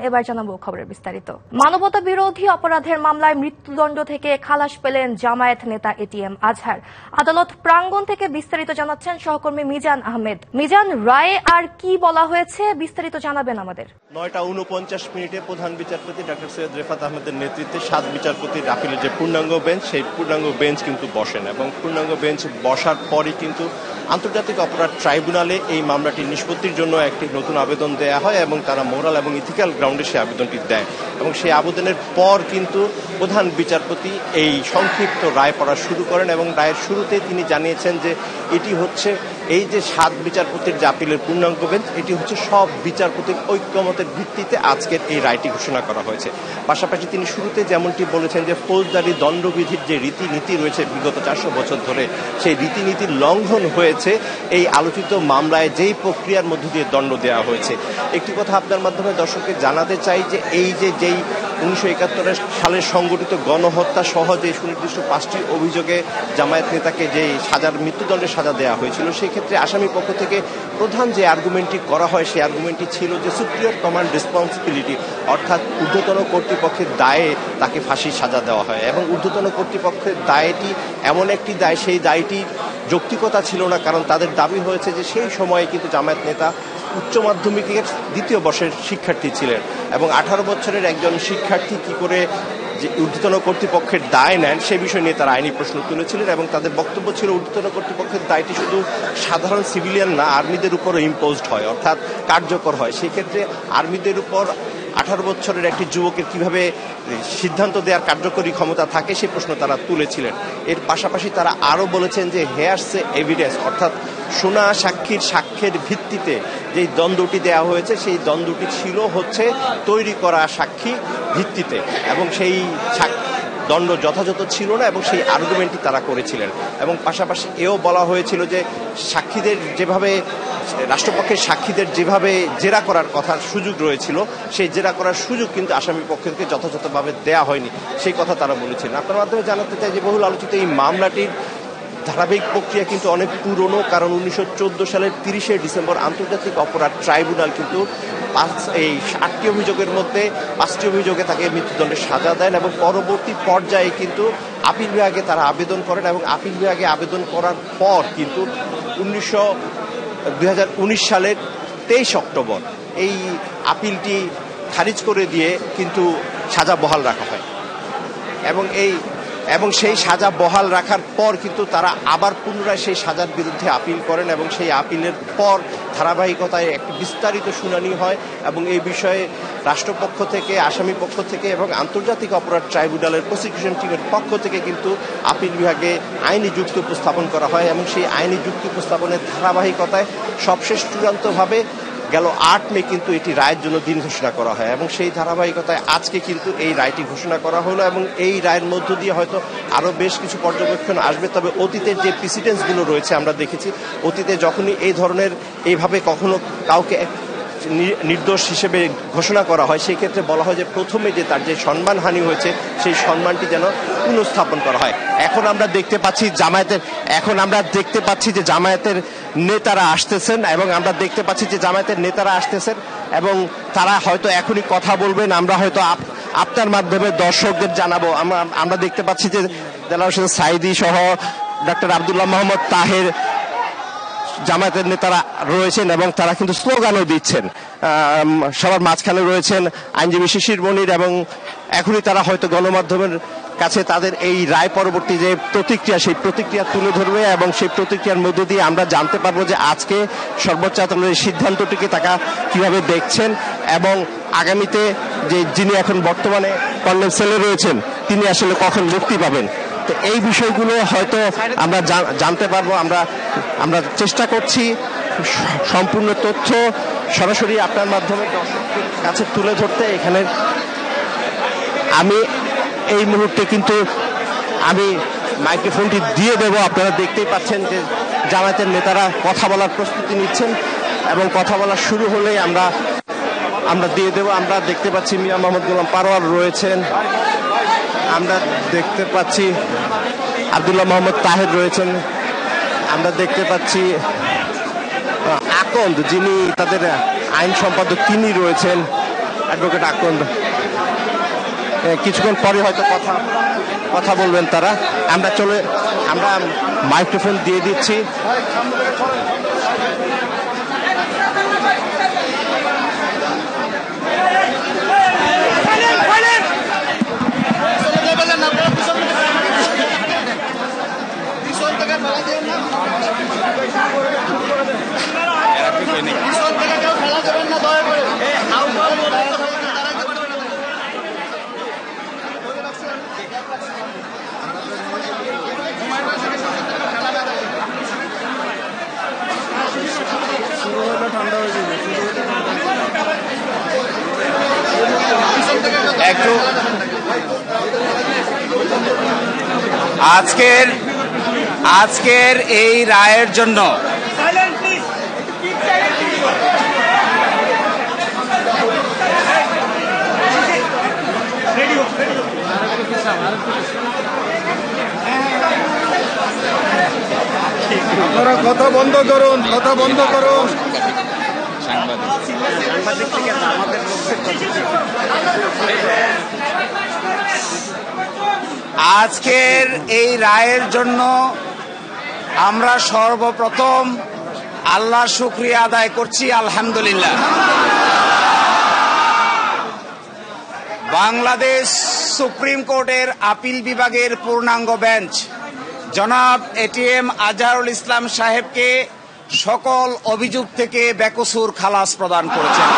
এবার জানাবো খবরের বিস্তারিত। মানবতা বিরোধী অপরাধের মামলায় মৃত্যুদণ্ড থেকে খালাস পেলেন জামায়াত নেতা এটিএম আজহার। আদালত প্রাঙ্গণ থেকে বিস্তারিত জানাচ্ছেন সহকর্মী মিজান আহমেদ। মিজান, রায়ে আর কি বলা হয়েছে বিস্তারিত জানাবেন আমাদের। 9:49 প্রধান বিচারপতি ডক্টর সৈয়দ রেফাত আহমেদের নেতৃত্বে 7 বিচারপতির আপিলের যে পূর্ণাঙ্গ বেঞ্চ, সেই পূর্ণাঙ্গ বেঞ্চ কিন্তু বসেন এবং পূর্ণাঙ্গ বেঞ্চ বসার পরই কিন্তু আন্তর্জাতিক অপরাধ ট্রাইব্যুনালে এই মামলাটি নিষ্পত্তির জন্য একটি নতুন আবেদন দেয়া হয় এবং তারা মোরাল এবং ইথিক্যাল গ্রাউন্ডে সেই আবেদনটি দেয় এবং সেই আবেদনের পর কিন্তু প্রধান বিচারপতি এই সংক্ষিপ্ত রায় পড়া শুরু করেন এবং রায়ের শুরুতে তিনি জানিয়েছেন যে এটি হচ্ছে এই যে 7 বিচারপতির যে আপিলের পূর্ণাঙ্গ বেঞ্চ, এটি হচ্ছে সব বিচারপতির ঐক্যমতের ভিত্তিতে আজকের এই রায়টি ঘোষণা করা হয়েছে। পাশাপাশি তিনি শুরুতে যেমনটি বলেছেন যে ফৌজদারি দণ্ডবিধির যে রীতিনীতি রয়েছে বিগত 400 বছর ধরে, সেই রীতিনীতির লঙ্ঘন হয়েছে এই আলোচিত মামলায় যেই প্রক্রিয়ার মধ্য দিয়ে দণ্ড দেওয়া হয়েছে। একটি কথা আপনার মাধ্যমে দর্শককে জানাতে চাই যে এই যেই 1971 সালের সংগঠিত গণহত্যা সহ যে সুনির্দিষ্ট 5টি অভিযোগে জামায়াত নেতাকে যে মৃত্যুদণ্ডের সাজা দেওয়া হয়েছিল, সেই ক্ষেত্রে আসামি পক্ষ থেকে প্রধান যে আর্গুমেন্টটি করা হয় সেই আর্গুমেন্টটি ছিল যে সুপ্রিয়র কমান্ড রেসপন্সিবিলিটি, অর্থাৎ ঊর্ধ্বতন কর্তৃপক্ষের দায়ে তাকে ফাঁসির সাজা দেওয়া হয় এবং ঊর্ধ্বতন কর্তৃপক্ষের দায়টি এমন একটি দায়, সেই দায়টি যৌক্তিকতা ছিল না, কারণ তাদের দাবি হয়েছে যে সেই সময়ে কিন্তু জামায়াত নেতা উচ্চ মাধ্যমিকের 2য় বর্ষের শিক্ষার্থী ছিলেন এবং 18 বছরের একজন শিক্ষার্থী কি করে যে ঊর্ধ্বতন কর্তৃপক্ষের দায় নেন সে বিষয় নিয়ে তারা আইনি প্রশ্ন তুলেছিলেন এবং তাদের বক্তব্য ছিল ঊর্ধ্বতন কর্তৃপক্ষের দায়টি শুধু সাধারণ সিভিলিয়ান না, আর্মিদের উপরও ইম্পোজড হয়, অর্থাৎ কার্যকর হয়। সেই ক্ষেত্রে আর্মিদের উপর 18 বছরের একটি যুবকের কিভাবে সিদ্ধান্ত দেওয়ার কার্যকরী ক্ষমতা থাকে সে প্রশ্ন তারা তুলেছিলেন। এর পাশাপাশি তারা আরও বলেছেন যে হেয়ারসে এভিডেন্স, অর্থাৎ শোনা সাক্ষীর সাক্ষ্যের ভিত্তিতে যেই দ্বন্দ্বটি দেওয়া হয়েছে সেই দ্বন্দ্বটি ছিল হচ্ছে তৈরি করা সাক্ষী ভিত্তিতে এবং সেই দণ্ড যথাযথ ছিল না এবং সেই আর্গুমেন্টটি তারা করেছিলেন এবং পাশাপাশি এও বলা হয়েছিল যে সাক্ষীদের যেভাবে রাষ্ট্রপক্ষের সাক্ষীদের যেভাবে জেরা করার কথার সুযোগ রয়েছিল সেই জেরা করার সুযোগ কিন্তু আসামি পক্ষকে যথাযথভাবে দেয়া হয়নি, সেই কথা তারা বলেছিলেন। আপনার মাধ্যমে জানাতে চাই যে বহুল আলোচিত এই মামলাটির ধারাবাহিক প্রক্রিয়া কিন্তু অনেক পুরনো, কারণ 1914 সালের 30শে ডিসেম্বর আন্তর্জাতিক অপরাধ ট্রাইব্যুনাল কিন্তু এই 8টি অভিযোগের মধ্যে 5টি অভিযোগে তাকে মৃত্যুদণ্ডের সাজা দেন এবং পরবর্তী পর্যায়ে কিন্তু আপিল বিভাগে তারা আবেদন করেন এবং আপিল বিভাগে আবেদন করার পর কিন্তু 2019 সালের 23 অক্টোবর এই আপিলটি খারিজ করে দিয়ে কিন্তু সাজা বহাল রাখা হয় এবং সেই সাজা বহাল রাখার পর কিন্তু তারা আবার পুনরায় সেই সাজার বিরুদ্ধে আপিল করেন এবং সেই আপিলের পর ধারাবাহিকতায় একটি বিস্তারিত শুনানি হয় এবং এই বিষয়ে রাষ্ট্রপক্ষ থেকে, আসামি পক্ষ থেকে এবং আন্তর্জাতিক অপরাধ ট্রাইব্যুনালের প্রসিকিউশন টিমের পক্ষ থেকে কিন্তু আপিল বিভাগে আইনি যুক্তি উপস্থাপন করা হয় এবং সেই আইনি যুক্তি উপস্থাপনের ধারাবাহিকতায় সবশেষ চূড়ান্তভাবে গেল 8 মে কিন্তু এটি রায়ের জন্য দিন ঘোষণা করা হয় এবং সেই ধারাবাহিকতায় আজকে কিন্তু এই রায়টি ঘোষণা করা হলো এবং এই রায়ের মধ্য দিয়ে হয়তো আরও বেশ কিছু পর্যবেক্ষণ আসবে। তবে অতীতের যে প্রেসিডেন্সগুলো রয়েছে আমরা দেখেছি, অতীতে যখনই এই ধরনের এইভাবে কখনো কাউকে নির্দোষ হিসেবে ঘোষণা করা হয় সেই ক্ষেত্রে বলা হয় যে প্রথমে যে তার যে সম্মানহানি হয়েছে সেই সম্মানটি যেন পুনঃস্থাপন করা হয়। এখন আমরা দেখতে পাচ্ছি যে জামায়াতের নেতারা আসতেছেন এবং তারা হয়তো এখনই কথা বলবেন, আমরা হয়তো আপনার মাধ্যমে দর্শকদের জানাবো। আমরা দেখতে পাচ্ছি যে দেলাওয়ার হোসেন সাঈদী সহ ডক্টর আব্দুল্লাহ মোহাম্মদ তাহের জামায়াতের নেতারা রয়েছেন এবং তারা কিন্তু স্লোগানও দিচ্ছেন। সবার মাঝখানে রয়েছেন আইনজীবী শিশির মনির এবং এখনই তারা হয়তো গণমাধ্যমের কাছে তাদের এই রায় পরবর্তী যে প্রতিক্রিয়া সেই প্রতিক্রিয়া তুলে ধরবে এবং সেই প্রতিক্রিয়ার মধ্য দিয়ে আমরা জানতে পারবো যে আজকে সর্বোচ্চ আদালতের সিদ্ধান্তটিকে তারা কিভাবে দেখছেন এবং আগামীতে যিনি এখন বর্তমানে কর্নেল সেলে রয়েছেন তিনি আসলে কখন মুক্তি পাবেন। তো এই বিষয়গুলো হয়তো আমরা জানতে পারবো। আমরা চেষ্টা করছি সম্পূর্ণ তথ্য সরাসরি আপনার মাধ্যমে দর্শকদের কাছে তুলে ধরতে। এখানে আমি এই মুহূর্তে কিন্তু আমি মাইক্রোফোনটি দিয়ে দেব। আপনারা দেখতেই পাচ্ছেন যে জামায়াতের নেতারা কথা বলার প্রস্তুতি নিচ্ছেন এবং কথা বলা শুরু হলেই আমরা দিয়ে দেব। আমরা দেখতে পাচ্ছি মিয়া মোহাম্মদ গোলাম পারোয়ার রয়েছেন, আমরা দেখতে পাচ্ছি আব্দুল্লাহ মোহাম্মদ তাহের রয়েছেন, আমরা দেখতে পাচ্ছি আকন্দ যিনি তাদের আইন সম্পাদক তিনি রয়েছেন, অ্যাডভোকেট আকন্দ কিছুক্ষণ পরে হয়তো কথা বলবেন তারা। আমরা মাইক্রোফোন দিয়ে দিচ্ছি। একটু আজকের এই রায়ের জন্য আপনারা কথা বন্ধ করুন। আজকের এই রায়ের জন্য আমরা সর্বপ্রথম আল্লাহর শুকরিয়া আদায় করছি, আলহামদুলিল্লাহ। বাংলাদেশ সুপ্রিম কোর্টের আপিল বিভাগের পূর্ণাঙ্গ বেঞ্চ জনাব এটিএম আজহারুল ইসলাম সাহেবকে সকল অভিযোগ থেকে বেকসুর খালাস প্রদান করেছেন।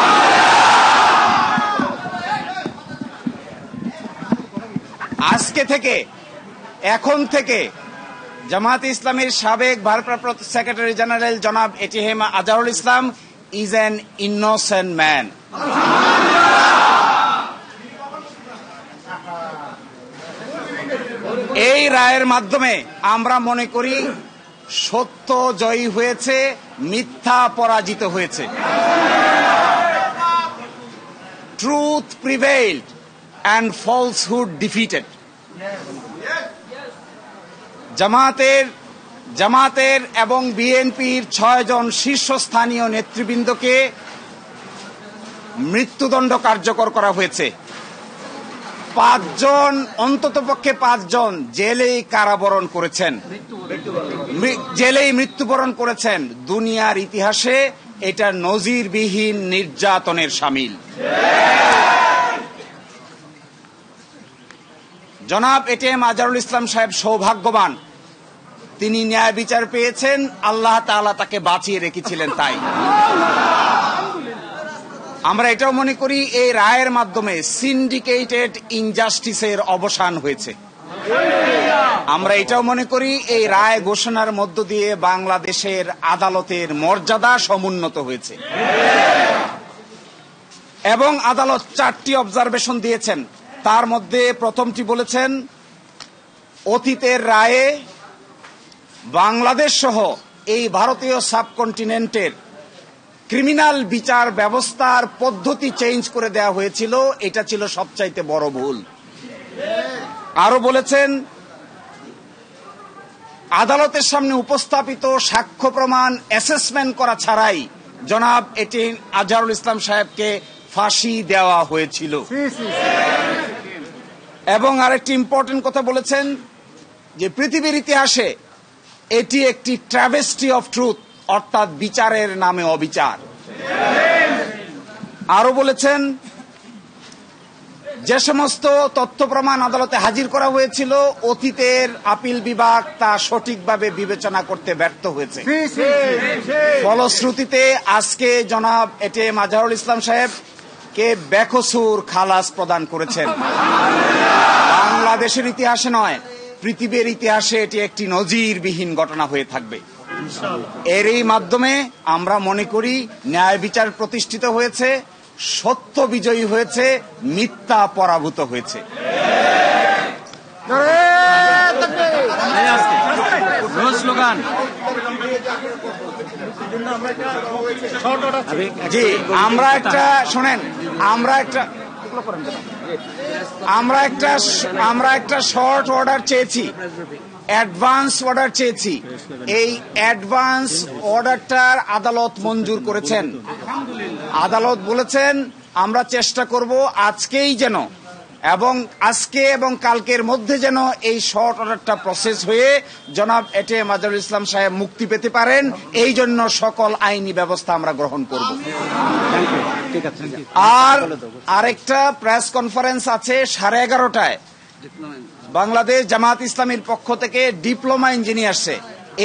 এখন থেকে জামায়াতে ইসলামীর সাবেক ভারপ্রাপ্ত সেক্রেটারি জেনারেল জনাব ATM Azharul Islam is an innocent man. এই রায়ের মাধ্যমে আমরা মনে করি সত্য জয়ী হয়েছে, মিথ্যা পরাজিত হয়েছে। Truth prevailed and falsehood defeated. জামাতের এবং বিএনপির 6 জন শীর্ষস্থানীয় নেতৃবৃন্দকে মৃত্যুদণ্ড কার্যকর করা হয়েছে। 5 জন, অন্ততপক্ষে 5 জন জেলেই মৃত্যুবরণ করেছেন। দুনিয়ার ইতিহাসে এটা নজিরবিহীন নির্যাতনের শামিল। জনাব এটিএম আজহারুল ইসলাম সাহেব সৌভাগ্যবান, তিনি ন্যায় বিচার পেয়েছেন, আল্লাহ তাআলা তাকে বাঁচিয়ে রেখেছিলেন। তাই আমরা এটাও মনে করি এই রায়ের মাধ্যমে সিন্ডিকেটেড ইনজাস্টিসের অবসান হয়েছে। আমরা এটাও মনে করি এই রায় ঘোষণার মধ্য দিয়ে বাংলাদেশের আদালতের মর্যাদা সমুন্নত হয়েছে। এবং আদালত 4টি অবজারভেশন দিয়েছেন। তার মধ্যে প্রথমটি বলেছেন, অতীতের রায়ে বাংলাদেশ সহ এই ভারতীয় সাবকন্টিনেন্টের ক্রিমিনাল বিচার ব্যবস্থার পদ্ধতি চেঞ্জ করে দেওয়া হয়েছিল, এটা ছিল সবচাইতে বড় ভুল। আরো বলেছেন, আদালতের সামনে উপস্থাপিত সাক্ষ্য প্রমাণ অ্যাসেসমেন্ট করা ছাড়াই জনাব এটিএম আজহারুল ইসলাম সাহেবকে ফাঁসি দেওয়া হয়েছিল। এবং আরেকটি ইম্পর্টেন্ট কথা বলেছেন যে পৃথিবীর ইতিহাসে এটি একটি ট্র্যাভেস্টি অফ ট্রুথ, অর্থাৎ বিচারের নামে অবিচার। আরো বলেছেন, যে সমস্ত তথ্য প্রমাণ আদালতে হাজির করা হয়েছিল, অতীতের আপিল বিভাগ তা সঠিকভাবে বিবেচনা করতে ব্যর্থ হয়েছে। ফলশ্রুতিতে আজকে জনাব এটিএম আজহারুল ইসলাম সাহেবকে বেকসুর খালাস প্রদান করেছেন। বাংলাদেশের ইতিহাসে নয়, পৃথিবীর ইতিহাসে এটি একটি নজিরবিহীন ঘটনা হয়ে থাকবে। এরই মাধ্যমে আমরা মনে করি ন্যায় বিচার প্রতিষ্ঠিত হয়েছে, সত্য বিজয়ী হয়েছে, মিথ্যা পরাভূত হয়েছে। জি, আমরা একটা শর্ট অর্ডার চেয়েছি, অ্যাডভান্স অর্ডার চেয়েছি। এই অ্যাডভান্স অর্ডারটার আদালত মঞ্জুর করেছেন। আদালত বলেছেন আমরা চেষ্টা করব আজকেই যেন এবং আজকে এবং কালকের মধ্যে যেন এই শর্ট অর্ডারটা প্রসেস হয়ে জনাব এটিএম আজহারুল ইসলাম সাহেব মুক্তি পেতে পারেন, এই জন্য সকল আইনি ব্যবস্থা আমরা গ্রহণ করব। আর আরেকটা প্রেস কনফারেন্স আছে 11:30টায় বাংলাদেশ জামাত ইসলামীর পক্ষ থেকে ডিপ্লোমা ইঞ্জিনিয়ার্সে।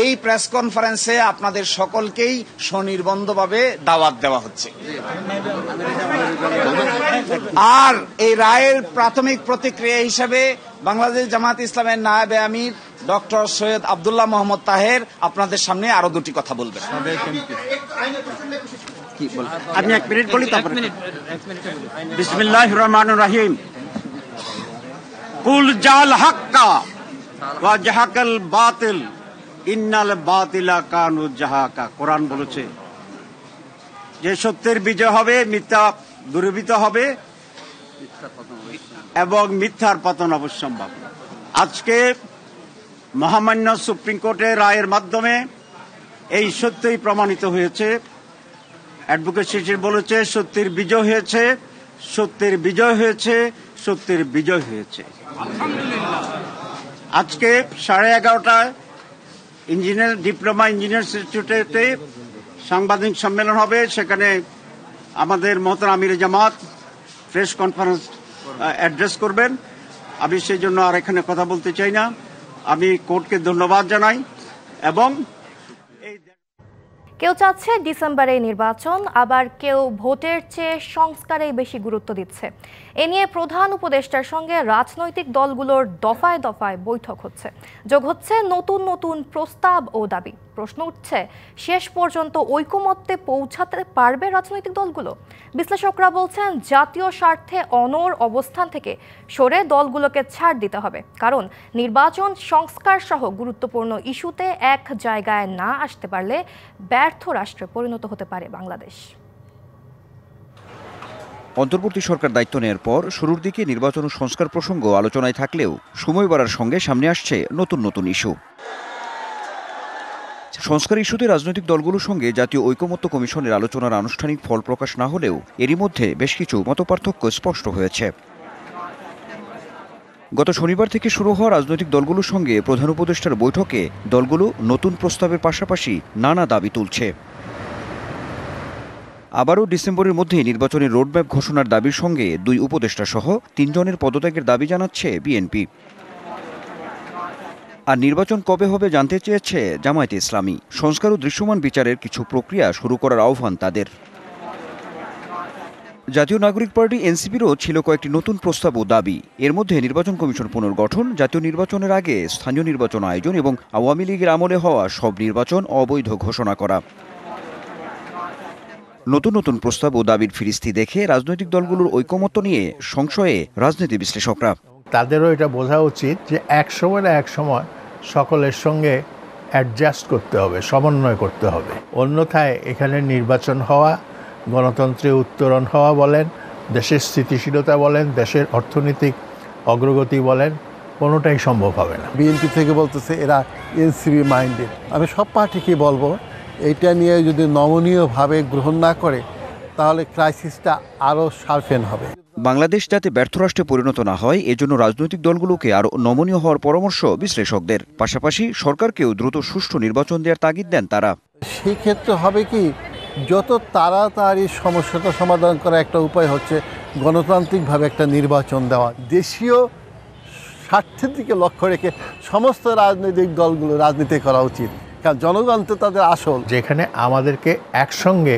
এই প্রেস কনফারেন্সে আপনাদের সকলকেই স্বনির্বন্ধভাবে দাওয়াত দেওয়া হচ্ছে। আর এই রায়ের প্রাথমিক প্রতিক্রিয়া হিসেবে বাংলাদেশ জামাত ইসলামের নায়েবে আমির ডক্টর সৈয়দ আব্দুল্লাহ মোহাম্মদ তাহের আপনাদের সামনে আরো দুটি কথা বলবেন। আমি 1 মিনিট বলি, তারপরে বিসমিল্লাহির রহমানির রহিম। কুল জাল হাক্কা ওয়া জাহাকাল বাতিল ইন্নাল বাতিলা কানু জাহাকা। কোরআন বলেছে যে সত্যের বিজয় হবে, মিথ্যা দূরীভূত হবে এবং মিথ্যার পতন অবশ্যম্ভাবী। আজকে মহামান্য সুপ্রিম কোর্টের রায়ের মাধ্যমে এই সত্যই প্রমাণিত হয়েছে। অ্যাডভোকেট শিশির বলেছে সত্যের বিজয় হয়েছে, সত্যের বিজয় হয়েছে, সত্যের বিজয় হয়েছে। আজকে 11:30টায় ডিপ্লোমা ইঞ্জিনিয়ার ইনস্টিটিউটে সাংবাদিক সম্মেলন হবে। সেখানে আমাদের মোহতারাম আমির জামাত প্রেস কনফারেন্স অ্যাড্রেস করবেন। আমি সেই জন্য আর এখানে কথা বলতে চাই না। আমি কোর্টকে ধন্যবাদ জানাই এবং কেউ চাচ্ছে ডিসেম্বরে নির্বাচন, আবার কেউ ভোটের চেয়ে সংস্কারেই বেশি গুরুত্ব দিচ্ছে। এ নিয়ে প্রধান উপদেষ্টার সঙ্গে রাজনৈতিক দলগুলোর দফায় দফায় বৈঠক হচ্ছে, যোগ হচ্ছে নতুন নতুন প্রস্তাব ও দাবি। প্রশ্ন উঠছে, শেষ পর্যন্ত ঐকমত্যে পৌঁছাতে পারবে রাজনৈতিক দলগুলো? বিশ্লেষকরা বলছেন জাতীয় স্বার্থে অনড় অবস্থান থেকে সরে দলগুলোকে ছাড় দিতে হবে, কারণ নির্বাচন সংস্কার সহ গুরুত্বপূর্ণ ইস্যুতে এক জায়গায় না আসতে পারলে ব্যর্থ রাষ্ট্রে পরিণত হতে পারে বাংলাদেশ। অন্তর্বর্তী সরকার দায়িত্ব নেওয়ার পর শুরুর দিকে নির্বাচন ও সংস্কার প্রসঙ্গ আলোচনায় থাকলেও সময় বাড়ার সঙ্গে সামনে আসছে নতুন নতুন ইস্যু। সংস্কার ইস্যুতে রাজনৈতিক দলগুলোর সঙ্গে জাতীয় ঐকমত্য কমিশনের আলোচনার আনুষ্ঠানিক ফল প্রকাশ না হলেও এরই মধ্যে বেশ কিছু মতপার্থক্য স্পষ্ট হয়েছে। গত শনিবার থেকে শুরু হওয়া রাজনৈতিক দলগুলোর সঙ্গে প্রধান উপদেষ্টার বৈঠকে দলগুলো নতুন প্রস্তাবের পাশাপাশি নানা দাবি তুলছে। আবারও ডিসেম্বরের মধ্যে নির্বাচনের রোডম্যাপ ঘোষণার দাবির সঙ্গে 2 উপদেষ্টা সহ 3 জনের পদত্যাগের দাবি জানাচ্ছে বিএনপি। আর নির্বাচন কবে হবে জানতে চেয়েছে জামায়াতে ইসলামী। সংস্কার ও দৃশ্যমান বিচারের কিছু প্রক্রিয়া শুরু করার আহ্বান তাদের। জাতীয় নাগরিক পার্টি এনসিপিরও ছিল কয়েকটি নতুন প্রস্তাব ও দাবি। এর মধ্যে নির্বাচন কমিশন পুনর্গঠন, জাতীয় নির্বাচনের আগে স্থানীয় নির্বাচন আয়োজন এবং আওয়ামী লীগের আমলে হওয়া সব নির্বাচন অবৈধ ঘোষণা করা। নতুন নতুন প্রস্তাব ও দাবির ফিরিস্তি দেখে রাজনৈতিক দলগুলোর ঐকমত্য নিয়ে সংশয়ে রাজনীতি বিশ্লেষকরা। তাদেরও এটা বোঝা উচিত যে এক সময় না এক সময় সকলের সঙ্গে অ্যাডজাস্ট করতে হবে, সমন্বয় করতে হবে। অন্যথায় এখানে নির্বাচন হওয়া, গণতন্ত্রে উত্তরণ হওয়া বলেন, দেশের স্থিতিশীলতা বলেন, দেশের অর্থনৈতিক অগ্রগতি বলেন, কোনোটাই সম্ভব হবে না। বিএনপি থেকে বলতেছে এরা এনসিপি মাইন্ডেড। আমি সব পার্টিকে বলবো এইটা নিয়ে যদি নমনীয়ভাবে গ্রহণ না করে তাহলে ক্রাইসিসটা আরও শার্পেন হবে। বাংলাদেশ যাতে ব্যর্থ রাষ্ট্রে পরিণত না হয় এজন্য রাজনৈতিক দলগুলোকে আরও নমনীয় হওয়ার পরামর্শ বিশ্লেষকদের। পাশাপাশি সরকারকেও দ্রুত সুষ্ঠু নির্বাচন দেওয়ার তাগিদ দেন তারা। সেই ক্ষেত্রে হবে কি, যত তাড়াতাড়ি সমস্যাটা সমাধান করা একটা উপায় হচ্ছে গণতান্ত্রিকভাবে একটা নির্বাচন দেওয়া। দেশীয় স্বার্থের দিকে লক্ষ্য রেখে সমস্ত রাজনৈতিক দলগুলো রাজনীতি করা উচিত, কারণ জনগণ তো তাদের আসল। যেখানে আমাদেরকে একসঙ্গে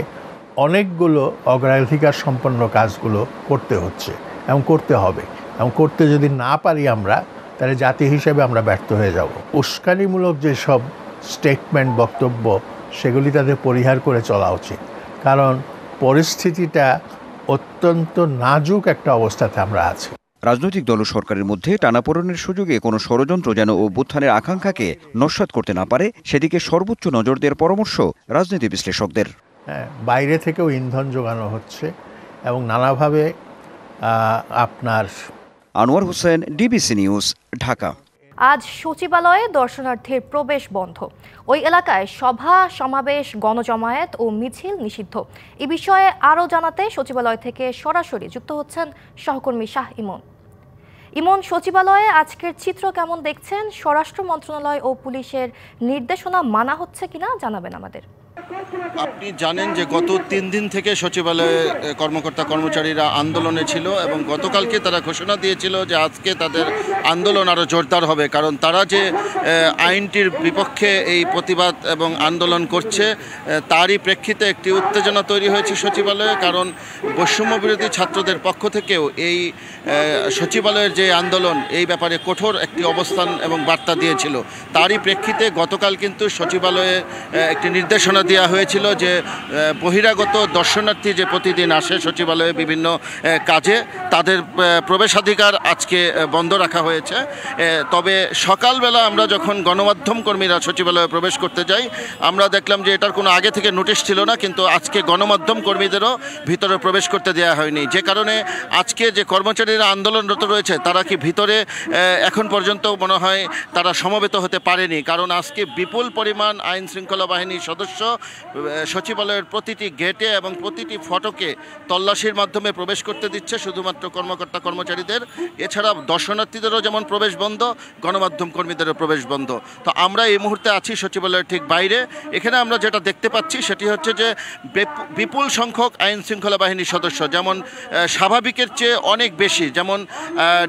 অনেকগুলো অগ্রাধিকার সম্পন্ন কাজগুলো করতে হচ্ছে এবং করতে হবে, এবং করতে যদি না পারি আমরা, তাহলে জাতি হিসেবে আমরা ব্যর্থ হয়ে যাব। উস্কানিমূলক যেসব স্টেটমেন্ট, বক্তব্য, সেগুলি তাদের পরিহার করে চলা উচিত, কারণ পরিস্থিতিটা অত্যন্ত নাজুক একটা অবস্থাতে আমরা আছি। রাজনৈতিক দল ও সরকারের মধ্যে টানাপোড়েনের সুযোগে কোনো ষড়যন্ত্র যেন অভ্যুত্থানের আকাঙ্ক্ষাকে নস্যাৎ করতে না পারে সেদিকে সর্বোচ্চ নজর দেওয়ার পরামর্শ রাজনীতি বিশ্লেষকদের। বাইরে থেকেও ইন্ধন যোগানো হচ্ছে এবং নানাভাবে আপনার। Anwar Hossain, DBC news, Dhaka. আজ সচিবালয়ে দর্শনার্থীর প্রবেশ বন্ধ। ওই এলাকায় সভা সমাবেশ গণজমায়েত ও মিছিল নিষিদ্ধ। এ বিষয়ে আরও জানাতে সচিবালয় থেকে সরাসরি যুক্ত হচ্ছেন সহকর্মী শাহ ইমন। ইমন, সচিবালয়ে আজকের চিত্র কেমন দেখছেন? স্বরাষ্ট্র মন্ত্রণালয় ও পুলিশের নির্দেশনা মানা হচ্ছে কিনা জানাবেন আমাদের। আপনি জানেন যে গত 3 দিন থেকে সচিবালয়ে কর্মকর্তা কর্মচারীরা আন্দোলনে ছিল এবং গতকালকে তারা ঘোষণা দিয়েছিল যে আজকে তাদের আন্দোলন আরও জোরদার হবে, কারণ তারা যে আইনটির বিপক্ষে এই প্রতিবাদ এবং আন্দোলন করছে তারই প্রেক্ষিতে একটি উত্তেজনা তৈরি হয়েছে সচিবালয়ে। কারণ বৈষম্য বিরোধী ছাত্রদের পক্ষ থেকেও এই সচিবালয়ের যে আন্দোলন এই ব্যাপারে কঠোর একটি অবস্থান এবং বার্তা দিয়েছিল। তারই প্রেক্ষিতে গতকাল কিন্তু সচিবালয়ে একটি নির্দেশনা দেওয়া হয়েছিল যে বহিরাগত দর্শনার্থী যে প্রতিদিন আসে সচিবালয়ে বিভিন্ন কাজে, তাদের প্রবেশাধিকার আজকে বন্ধ রাখা হয়েছে। তবে সকালবেলা আমরা যখন গণমাধ্যম কর্মীরা সচিবালয়ে প্রবেশ করতে যাই, আমরা দেখলাম যে এটার কোনো আগে থেকে নোটিশ ছিল না, কিন্তু আজকে গণমাধ্যম কর্মীদেরও ভিতরে প্রবেশ করতে দেওয়া হয়নি। যে কারণে আজকে যে কর্মচারীরা আন্দোলনরত রয়েছে তারা কি ভিতরে এখন পর্যন্ত মনে হয় তারা সমবেত হতে পারেনি, কারণ আজকে বিপুল পরিমাণ আইন শৃঙ্খলা বাহিনীর সদস্য সচিবালয়ের প্রতিটি গেটে এবং প্রতিটি ফটকে তল্লাশির মাধ্যমে প্রবেশ করতে দিচ্ছে শুধুমাত্র কর্মকর্তা কর্মচারীদের। এছাড়া দর্শনার্থীদেরও যেমন প্রবেশ বন্ধ, গণমাধ্যম কর্মীদেরও প্রবেশ বন্ধ। তো আমরা এই মুহূর্তে আছি সচিবালয়ের ঠিক বাইরে। এখানে আমরা যেটা দেখতে পাচ্ছি সেটি হচ্ছে যে বিপুল সংখ্যক আইন শৃঙ্খলা বাহিনীর সদস্য, যেমন স্বাভাবিকের চেয়ে অনেক বেশি, যেমন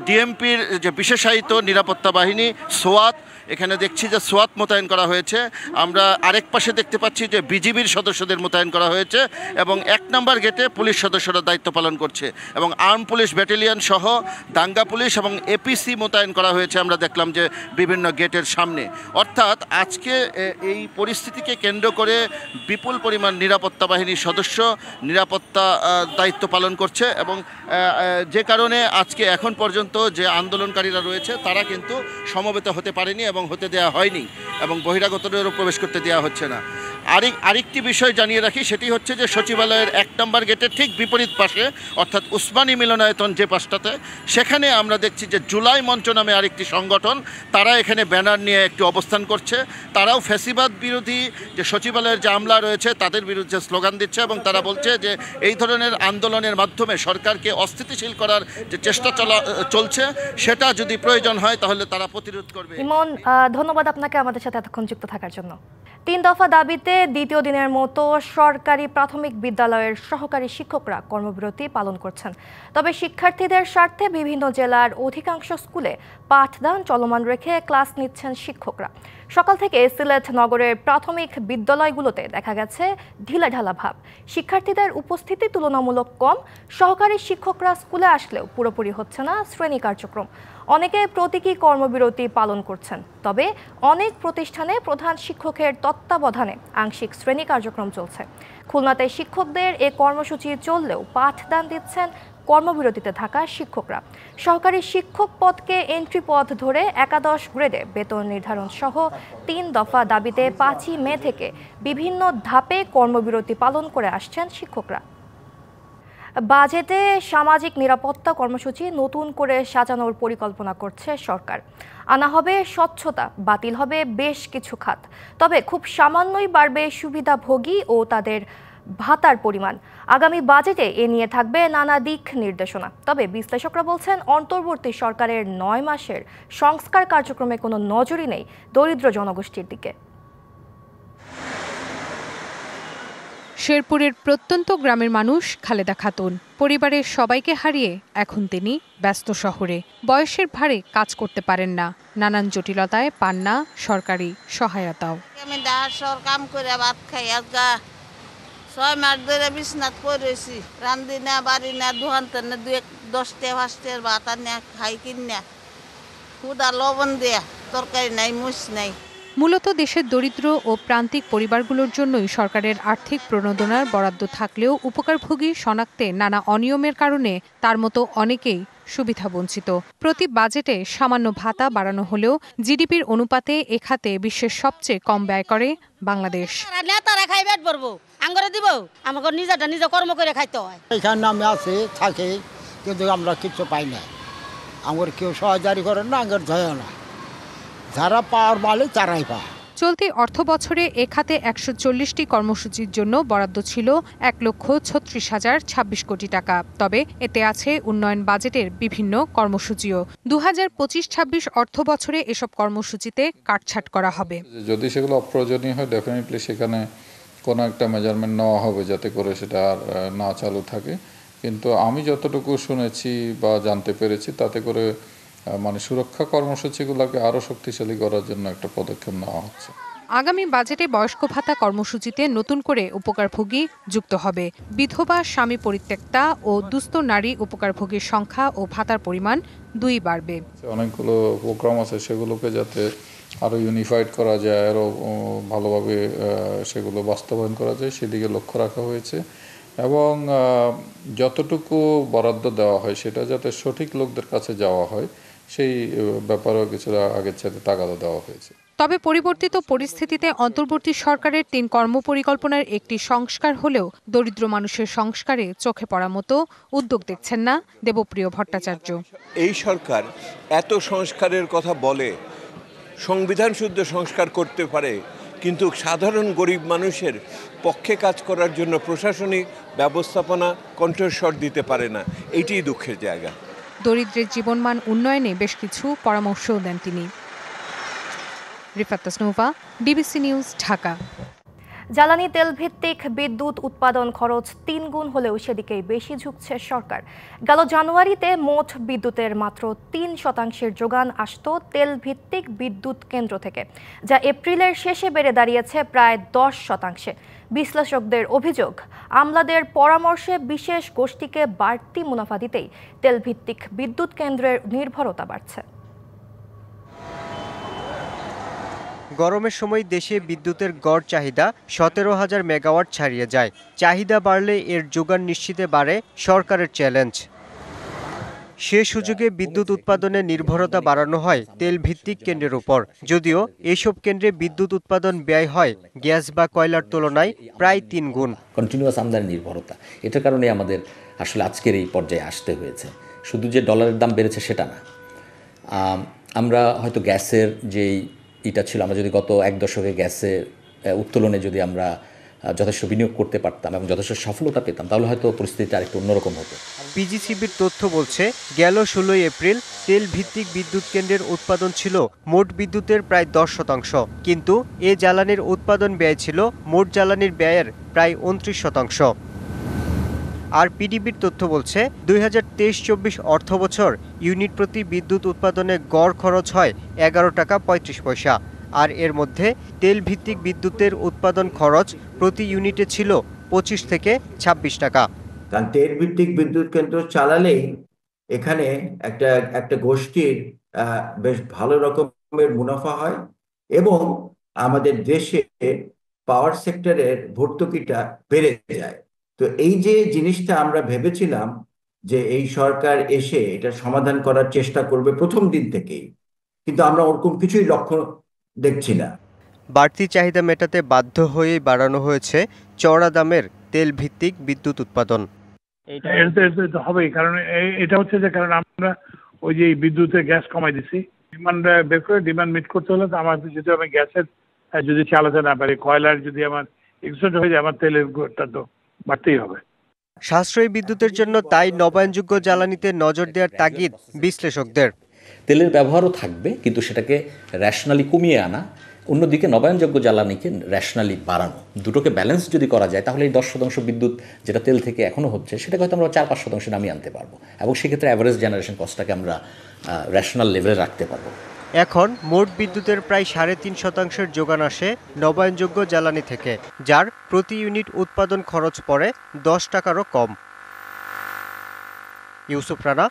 ডিএমপির যে বিশেষায়িত নিরাপত্তা বাহিনী সোয়াত, এখানে দেখছি যে সোয়াত মোতায়েন করা হয়েছে। আমরা আরেক পাশে দেখতে পাচ্ছি যে বিজিবির সদস্যদের মোতায়েন করা হয়েছে এবং 1 নম্বর গেটে পুলিশ সদস্যরা দায়িত্ব পালন করছে এবং আর্ম পুলিশ ব্যাটালিয়ন সহ দাঙ্গা পুলিশ এবং এপিসি মোতায়েন করা হয়েছে আমরা দেখলাম যে বিভিন্ন গেটের সামনে। অর্থাৎ আজকে এই পরিস্থিতিকে কেন্দ্র করে বিপুল পরিমাণ নিরাপত্তা বাহিনীর সদস্য নিরাপত্তা দায়িত্ব পালন করছে এবং যে কারণে আজকে এখন পর্যন্ত যে আন্দোলনকারীরা রয়েছে তারা কিন্তু সমবেত হতে পারেনি এবং হতে দেওয়া হয়নি এবং বহিরাগতদেরও প্রবেশ করতে দেওয়া হচ্ছে না। আরেকটি বিষয় জানিয়ে রাখি, সেটি হচ্ছে যে সচিবালয়ের 1 নম্বর গেটের ঠিক বিপরীত পাশে, অর্থাৎ উসমানী মিলনায়তন যে পাশটাতে, সেখানে আমরা দেখছি যে জুলাই মঞ্চ নামে আরেকটি সংগঠন, তারা এখানে ব্যানার নিয়ে একটি অবস্থান করছে। তারাও ফ্যাসিবাদ বিরোধী যে সচিবালয়ের যে আমলা রয়েছে তাদের বিরুদ্ধে স্লোগান দিচ্ছে এবং তারা বলছে যে এই ধরনের আন্দোলনের মাধ্যমে সরকারকে অস্থিতিশীল করার যে চেষ্টা চলছে সেটা যদি প্রয়োজন হয় তাহলে তারা প্রতিরোধ করবে। ইমন, ধন্যবাদ আপনাকে আমাদের সাথে এতক্ষণ যুক্ত থাকার জন্য। 3 দফা দাবিতে দ্বিতীয় দিনের মতো সরকারি প্রাথমিক বিদ্যালয়ের সহকারী শিক্ষকরা কর্মবিরতি পালন করছেন। তবে শিক্ষার্থীদের স্বার্থে বিভিন্ন জেলার অধিকাংশ স্কুলে পাঠদান চলমান রেখে ক্লাস নিচ্ছেন শিক্ষকরা। সকাল থেকে সিলেট নগরের প্রাথমিক বিদ্যালয়গুলোতে দেখা গেছে ঢিলাঢালা ভাব। শিক্ষার্থীদের উপস্থিতি তুলনামূলক কম। সহকারী শিক্ষকরা স্কুলে আসলেও পুরোপুরি হচ্ছে না শ্রেণী কার্যক্রম। অনেকে প্রতীকী কর্মবিরতি পালন করছেন। তবে অনেক প্রতিষ্ঠানে প্রধান শিক্ষকের তত্ত্বাবধানে আংশিক শ্রেণী কার্যক্রম চলছে। খুলনাতে শিক্ষকদের এ কর্মসূচি চললেও পাঠদান দিচ্ছেন কর্মবিরতিতে থাকা শিক্ষকরা। সহকারী শিক্ষক পদকে এন্ট্রি পদ ধরে একাদশ গ্রেডে বেতন নির্ধারণ সহ 3 দফা দাবিতে 5ই মে থেকে বিভিন্ন ধাপে কর্মবিরতি পালন করে আসছেন শিক্ষকরা। বাজেটে সামাজিক নিরাপত্তা কর্মসূচি নতুন করে সাজানোর পরিকল্পনা করছে সরকার। আনা হবে স্বচ্ছতা, বাতিল হবে বেশ কিছু খাত। তবে খুব সামান্যই বাড়বে সুবিধাভোগী ও তাদের ভাতার পরিমাণ। আগামী বাজেটে এ নিয়ে থাকবে নানা দিক নির্দেশনা। তবে বিশ্লেষকরা বলছেন অন্তর্বর্তী সরকারের 9 মাসের সংস্কার কার্যক্রমে কোনো নজরই নেই দরিদ্র জনগোষ্ঠীর দিকে। শেরপুরের প্রত্যন্ত গ্রামের মানুষ খালেদা খাতুন। পরিবারের সবাইকে হারিয়ে এখন তিনি ব্যস্ত শহরে। বয়সের ভারে কাজ করতে পারেন না, নানান জটিলতায় পান না সরকারি সহায়তাও। আমি ডাহার কাম করে ভাত খাই, আজকা 6 মাস ধরে বিছনাত পড়েছি। রান্ধি না, বাড়ি না, দোকানতে না, 10টা 5টার ভাত আনে খাই কিনা, খুদা লবণ দেয়া তরকারি নাই, মুছ নাই। মূলত দেশের দরিদ্র ও প্রান্তিক পরিবারগুলোর জন্যই সরকারের আর্থিক প্রণোদনার বরাদ্দ থাকলেও উপকারভোগী শনাক্তে নানা অনিয়মের কারণে তার মতো অনেকেই সুবিধা বঞ্চিত। প্রতি বাজেটে সামান্য ভাতা বাড়ানো হলেও জিডিপির অনুপাতে এ খাতে বিশ্বের সবচেয়ে কম ব্যয় করে বাংলাদেশ। নেতারা খাই পেট ভরবো, আঙ্গরে দিব, আমাকে নিজে কর্ম করে খাইতে হয়। এখানে আমি আছি থাকি, কিন্তু আমরা কিছু পাই না। আমার কেউ সহযোগী করেন না, আঙ্গের ধয় না। যারা পাওয়ার মালিক তারাই পায়। চলতি অর্থবছরে এ খাতে ১৪০টি কর্মসূচির জন্য বরাদ্দ ছিল ১,৩৬,০২৬ কোটি টাকা। তবে এতে আছে উন্নয়ন বাজেটের বিভিন্ন কর্মসূচিও। ২০২৫-২৬ অর্থবছরে এসব কর্মসূচিতে কাটছাঁট করা হবে। যদি সেগুলো অপ্রয়োজনীয় হয় ডেফিনেটলি সেখানে কোনো একটা মেজারমেন্ট নেওয়া হবে যাতে করে সেটা আর না চালু থাকে। কিন্তু আমি যতটুকু শুনেছি বা জানতে পেরেছি তাতে করে মানে সুরক্ষা কর্মসূচিগুলোকে আরও শক্তিশালী করার জন্য একটা পদক্ষেপ নেওয়া হচ্ছে। আগামী বাজেটে বয়স্ক ভাতা কর্মসূচিতে নতুন করে উপকারভোগী যুক্ত হবে। বিধবা, স্বামী পরিত্যক্তা ও দুস্থ নারী উপকারভোগীর সংখ্যা ও ভাতার পরিমাণ 2 বাড়বে। অনেকগুলো প্রোগ্রাম আছে সেগুলোকে যাতে আরও ইউনিফাইড করা যায়, আরও ভালোভাবে সেগুলো বাস্তবায়ন করা যায় সেদিকে লক্ষ্য রাখা হয়েছে এবং যতটুকু বরাদ্দ দেওয়া হয় সেটা যাতে সঠিক লোকদের কাছে যাওয়া হয় সেই ব্যাপারেও কিছুটা আগের চাইতে তাগাদা দেওয়া হয়েছে। তবে পরিবর্তিত পরিস্থিতিতে অন্তর্বর্তী সরকারের 3 কর্মপরিকল্পনার একটি সংস্কার হলেও দরিদ্র মানুষের সংস্কারে চোখে পড়া মতো উদ্যোগ দেখছেন না দেবপ্রিয় ভট্টাচার্য। এই সরকার এত সংস্কারের কথা বলে, সংবিধান শুদ্ধ সংস্কার করতে পারে, কিন্তু সাধারণ গরিব মানুষের পক্ষে কাজ করার জন্য প্রশাসনিক ব্যবস্থাপনা কণ্ঠস্বর দিতে পারে না। এইটিই দুঃখের জায়গা। দরিদ্রের জীবনমান উন্নয়নে বেশ কিছু পরামর্শও দেন তিনি। Rifat Tasnuva, DBC news, Dhaka. জ্বালানি তেল ভিত্তিক বিদ্যুৎ উৎপাদন খরচ 3 গুণ হলেও সেদিকেই বেশি ঝুঁকছে সরকার। গেল জানুয়ারিতে মোট বিদ্যুতের মাত্র 3% যোগান আসত তেল ভিত্তিক বিদ্যুৎ কেন্দ্র থেকে, যা এপ্রিলের শেষে বেড়ে দাঁড়িয়েছে প্রায় 10%। বিশ্লেষকদের অভিযোগ, আমলাদের পরামর্শে বিশেষ গোষ্ঠীকে বাড়তি মুনাফা দিতেই তেল ভিত্তিক বিদ্যুৎ কেন্দ্রের নির্ভরতা বাড়ছে। গরমের সময় দেশে বিদ্যুতের গড় চাহিদা 17,000 মেগাওয়াট ছাড়িয়ে যায়। চাহিদা বাড়লে এর যোগান নিশ্চিতে বাড়ে সরকারের চ্যালেঞ্জ। সে সুযোগে বিদ্যুৎ উৎপাদনে নির্ভরতা বাড়ানো হয় তেল ভিত্তিক কেন্দ্রের উপর। যদিও এসব কেন্দ্রে বিদ্যুৎ উৎপাদন ব্যয় হয় গ্যাস বা কয়লার তুলনায় প্রায় 3 গুণ। কন্টিনিউয়াস আমদানি নির্ভরতা, এটার কারণে আমাদের আসলে আজকের এই পর্যায়ে আসতে হয়েছে। শুধু যে ডলারের দাম বেড়েছে সেটা না, আমরা হয়তো গ্যাসের যেই এটা ছিল, আমরা যদি গত 1 দশকে গ্যাসের উত্তোলনে যদি আমরা যথেষ্ট বিনিয়োগ করতে পারতাম এবং যথেষ্ট সফলতা পেতাম তাহলে হয়তো পরিস্থিতিটা আরেকটু অন্যরকম হতো। পিজিসিবির তথ্য বলছে গেল 16 এপ্রিল তেল ভিত্তিক বিদ্যুৎ কেন্দ্রের উৎপাদন ছিল মোট বিদ্যুতের প্রায় 10%, কিন্তু এ জ্বালানির উৎপাদন ব্যয় ছিল মোট জ্বালানির ব্যয়ের প্রায় 29%। আর পিডিবির তথ্য বলছে 2023-24 অর্থবছর ইউনিট প্রতি বিদ্যুৎ উৎপাদনে গড় খরচ হয় 11 টাকা 35 পয়সা। আর এর মধ্যে তেল ভিত্তিক বিদ্যুতের উৎপাদন খরচ প্রতি ইউনিটে ছিল 25 থেকে 26 টাকা। কারণ তেল ভিত্তিক বিদ্যুৎ কেন্দ্র চালালেই এখানে একটা গোষ্ঠীর বেশ ভালো রকমের মুনাফা হয় এবং আমাদের দেশে পাওয়ার সেক্টরের ভর্তুকিটা বেড়ে যায়। তো এই যে জিনিসটা আমরা ভেবেছিলাম যে এই সরকার এসে এটা সমাধান করার চেষ্টা করবে প্রথম দিন থেকেই, কিন্তু আমরা ওরকম কিছুই লক্ষ্য দেখছি না। বাড়তি চাহিদা মেটাতে বাধ্য হয়েই বাড়ানো হয়েছে চড়া দামের তেল ভিত্তিক বিদ্যুৎ উৎপাদন। এটা হবে কারণ এটা হচ্ছে যে কারণ আমরা ওই যে বিদ্যুতের গ্যাস কমাই দিছি, ডিমান্ড বের করে ডিমান্ড মিট করতে হলে আমার যদি আমি গ্যাসের যদি চালাতে না পারি, কয়লার যদি আমার এক্সটেন্ড হয়ে যায়, আমার তেলের তো বাড়তেই হবে। সাশ্রয়ী বিদ্যুতের জন্য তাই নবায়নযোগ্য জ্বালানিতে নজর দেওয়ার তাগিদ বিশ্লেষকদের। তেলের ব্যবহারও থাকবে কিন্তু সেটাকে র্যাশনালি কমিয়ে আনা, অন্যদিকে নবায়নযোগ্য জ্বালানিকে র্যাশনালি বাড়ানো, দুটোকে ব্যালেন্স যদি করা যায় তাহলে এই 10% বিদ্যুৎ যেটা তেল থেকে এখনও হচ্ছে সেটাকে হয়তো আমরা 4-5% নামিয়ে আনতে পারবো এবং সেক্ষেত্রে অ্যাভারেজ জেনারেশন কস্টটাকে আমরা র্যাশনাল লেভেলে রাখতে পারবো। এখন মোট বিদ্যুতের প্রায় 3.5% যোগান আসে নবায়নযোগ্য জ্বালানি থেকে, যার প্রতি ইউনিট উৎপাদন খরচ পড়ে 10 টাকারও কম। Yusuf Rana,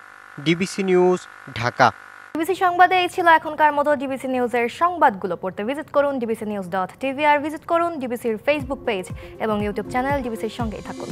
DBC news, Dhaka. DBC সংবাদে এই ছিল এখনকার মতো। ডিবিসি নিউজের সংবাদগুলো পড়তে ভিজিট করুন dbcnews.tv আর ভিজিট করুন ডিবিসির ফেসবুক পেজ এবং ইউটিউব চ্যানেল। ডিবিসির সঙ্গেই থাকুন।